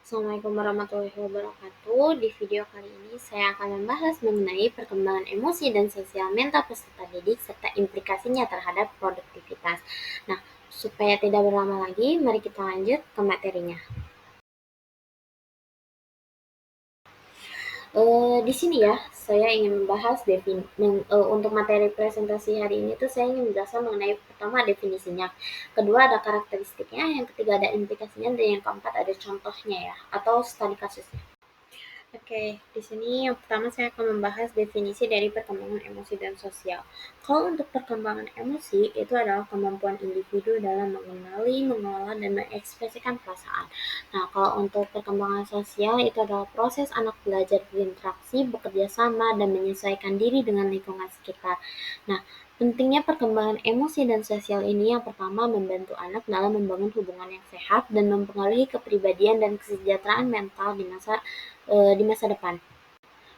Assalamualaikum warahmatullahi wabarakatuh. Di video kali ini saya akan membahas mengenai perkembangan emosi dan sosial mental peserta didik serta implikasinya terhadap produktivitas. Nah, supaya tidak berlama lagi, mari kita lanjut ke materinya. Di sini ya, saya ingin membahas untuk materi presentasi hari ini tuh saya ingin menjelaskan mengenai pertama definisinya, kedua ada karakteristiknya, yang ketiga ada implikasinya, dan yang keempat ada contohnya ya, atau studi kasusnya. Oke, di sini yang pertama saya akan membahas definisi dari perkembangan emosi dan sosial. Kalau untuk perkembangan emosi, itu adalah kemampuan individu dalam mengenali, mengelola, dan mengekspresikan perasaan. Nah, kalau untuk perkembangan sosial, itu adalah proses anak belajar berinteraksi, bekerja sama, dan menyesuaikan diri dengan lingkungan sekitar. Nah, pentingnya perkembangan emosi dan sosial ini yang pertama membantu anak dalam membangun hubungan yang sehat dan mempengaruhi kepribadian dan kesejahteraan mental di masa depan.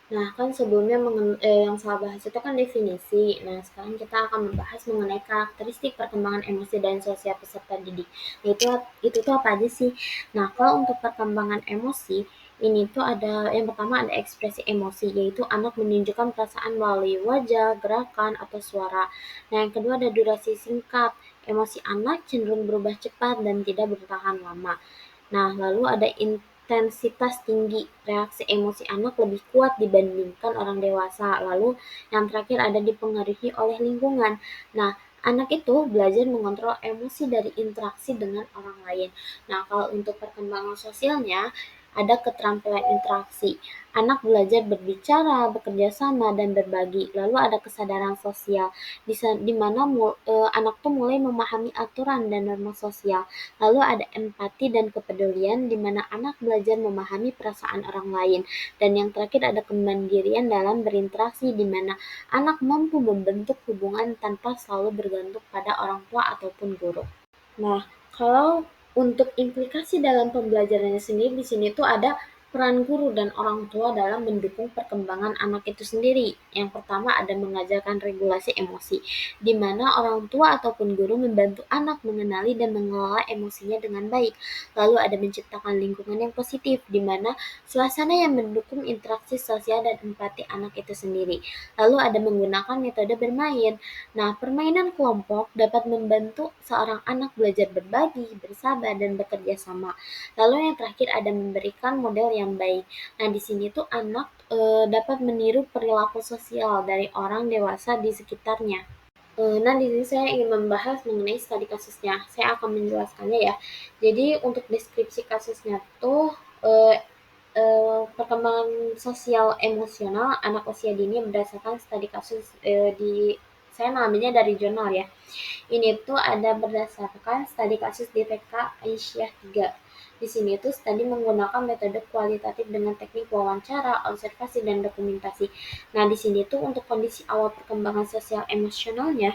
Nah, kan sebelumnya yang saya bahas itu kan definisi. Nah, sekarang kita akan membahas mengenai karakteristik perkembangan emosi dan sosial peserta didik. Itu tuh apa aja sih? Nah, kalau untuk perkembangan emosi, ini tuh ada yang pertama ada ekspresi emosi, yaitu anak menunjukkan perasaan melalui wajah, gerakan, atau suara. Nah, yang kedua ada durasi singkat. Emosi anak cenderung berubah cepat dan tidak bertahan lama. Nah, lalu ada intensitas tinggi. Reaksi emosi anak lebih kuat dibandingkan orang dewasa. Lalu yang terakhir ada dipengaruhi oleh lingkungan. Nah, anak itu belajar mengontrol emosi dari interaksi dengan orang lain. Nah, kalau untuk perkembangan sosialnya, ada keterampilan interaksi. Anak belajar berbicara, bekerja sama, dan berbagi. Lalu ada kesadaran sosial, di mana anak tuh mulai memahami aturan dan norma sosial. Lalu ada empati dan kepedulian, di mana anak belajar memahami perasaan orang lain. Dan yang terakhir ada kemandirian dalam berinteraksi, di mana anak mampu membentuk hubungan tanpa selalu bergantung pada orang tua ataupun guru. Nah, kalau untuk implikasi dalam pembelajarannya sendiri di sini tuh ada peran guru dan orang tua dalam mendukung perkembangan anak itu sendiri. Yang pertama ada mengajarkan regulasi emosi, di mana orang tua ataupun guru membantu anak mengenali dan mengelola emosinya dengan baik. Lalu ada menciptakan lingkungan yang positif, di mana suasana yang mendukung interaksi sosial dan empati anak itu sendiri. Lalu ada menggunakan metode bermain. Nah, permainan kelompok dapat membantu seorang anak belajar berbagi, bersabar, dan bekerja sama. Lalu yang terakhir ada memberikan model yang baik. Nah, di sini tuh anak dapat meniru perilaku sosial dari orang dewasa di sekitarnya. Nah, di sini saya ingin membahas mengenai studi kasusnya. Saya akan menjelaskannya ya. Jadi untuk deskripsi kasusnya tuh eh, perkembangan sosial emosional anak usia dini berdasarkan studi kasus di saya mengambilnya dari jurnal ya. Ini tuh ada berdasarkan studi kasus di TK Aisyah 3. Di sini tuh studi menggunakan metode kualitatif dengan teknik wawancara, observasi, dan dokumentasi. Nah, di sini tuh untuk kondisi awal perkembangan sosial emosionalnya,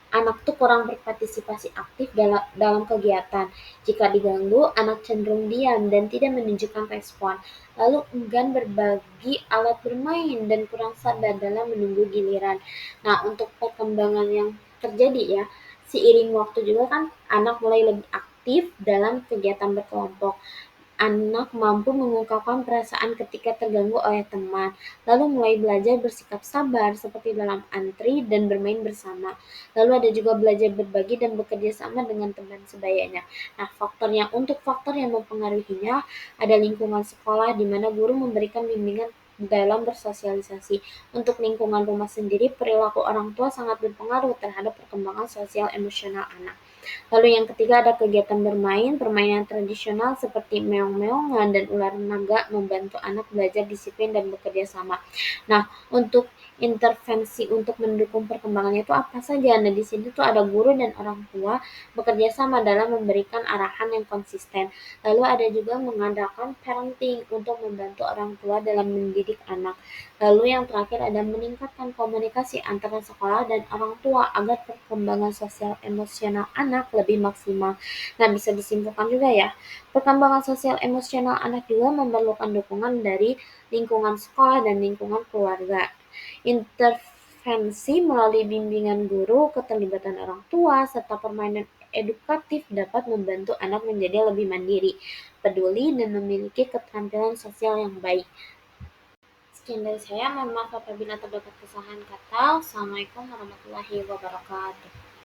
anak tuh kurang berpartisipasi aktif dalam kegiatan. Jika diganggu, anak cenderung diam dan tidak menunjukkan respon. Lalu enggan berbagi alat bermain dan kurang sabar dalam menunggu giliran. Nah, untuk perkembangan yang terjadi ya, seiring waktu juga kan anak mulai lebih aktif dalam kegiatan berkelompok. Anak mampu mengungkapkan perasaan ketika terganggu oleh teman, lalu mulai belajar bersikap sabar seperti dalam antri dan bermain bersama. Lalu ada juga belajar berbagi dan bekerja sama dengan teman sebayanya. Nah, faktor yang mempengaruhinya ada lingkungan sekolah di mana guru memberikan bimbingan dalam bersosialisasi. Untuk lingkungan rumah sendiri, perilaku orang tua sangat berpengaruh terhadap perkembangan sosial emosional anak. Lalu yang ketiga ada kegiatan bermain, permainan tradisional seperti meong-meongan dan ular naga membantu anak belajar disiplin dan bekerja sama. Nah, untuk intervensi untuk mendukung perkembangannya itu apa saja? Nah, di sini tuh ada guru dan orang tua bekerja sama dalam memberikan arahan yang konsisten. Lalu ada juga mengadakan parenting untuk membantu orang tua dalam mendidik anak. Lalu yang terakhir ada meningkatkan komunikasi antara sekolah dan orang tua agar perkembangan sosial emosional anak lebih maksimal. Nah, bisa disimpulkan juga ya, perkembangan sosial emosional anak juga memerlukan dukungan dari lingkungan sekolah dan lingkungan keluarga. Intervensi melalui bimbingan guru, keterlibatan orang tua, serta permainan edukatif dapat membantu anak menjadi lebih mandiri, peduli, dan memiliki keterampilan sosial yang baik. Sekian dari saya, mohon maaf apabila terdapat kesalahan kata. Wassalamualaikum warahmatullahi wabarakatuh.